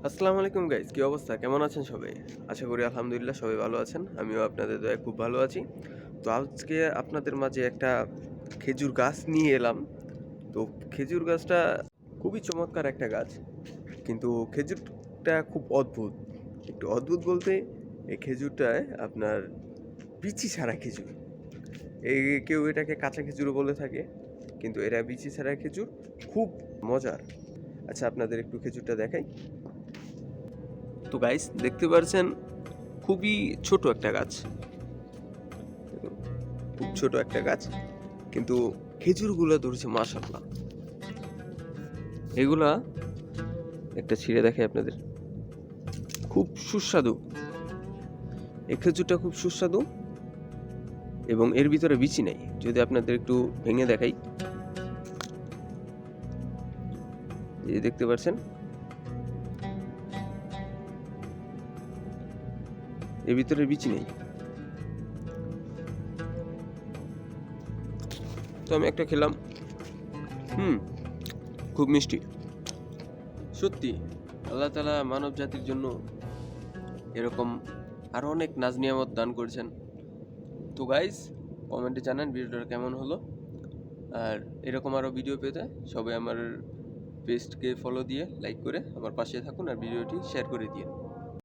আসসালামু আলাইকুম গাইস, কি অবস্থা? কেমন আছেন সবাই? আশা করি আলহামদুলিল্লাহ সবাই ভালো আছেন। আমিও আপনাদের দয়ায় খুব ভালো আছি। তো আজকে আপনাদের মাঝে একটা খেজুর গাছ নিয়ে এলাম। তো খেজুর গাছটা খুবই চমৎকার একটা গাছ। কিন্তু খেজুরটা খুব অদ্ভুত। একটু অদ্ভুত বলতে এই খেজুরটায় আপনার বিচি ছাড়া খেজুর। কেউ এটাকে কাঁচা খেজুরও বলে থাকে। কিন্তু এরা বিচি ছাড়া খেজুর, খুব মজার। আচ্ছা আপনাদের একটু খেজুরটা দেখাই। তো গাইস দেখতে পারছেন খুবই ছোট একটা গাছ। দেখুন, খুব ছোট একটা গাছ, কিন্তু খেজুরগুলো ধরেছে মাশাআল্লাহ। এগুলা একটা ছিঁড়ে দেখাই আপনাদের, খুব সুস্বাদু। এই খেজুরটা খুব সুস্বাদু এবং এর ভিতরে বিচি নাই। যদি আপনাদের একটু ভেঙে দেখাই, এই দেখতে পাচ্ছেন এর ভিতরে বিচি নেই। তো আমি একটা খেলাম, খুব মিষ্টি। সত্যি আল্লাহ তাআলা মানব জাতির জন্য এরকম আরো অনেক নাজ নিয়ামত দান করেছেন। তো গাইস কমেন্টে জানান ভিডিওটা কেমন হলো। আর এরকম আরও ভিডিও পেতে সবাই আমার পেজকে ফলো দিয়ে লাইক করে আমার পাশে থাকুন আর ভিডিওটি শেয়ার করে দিন।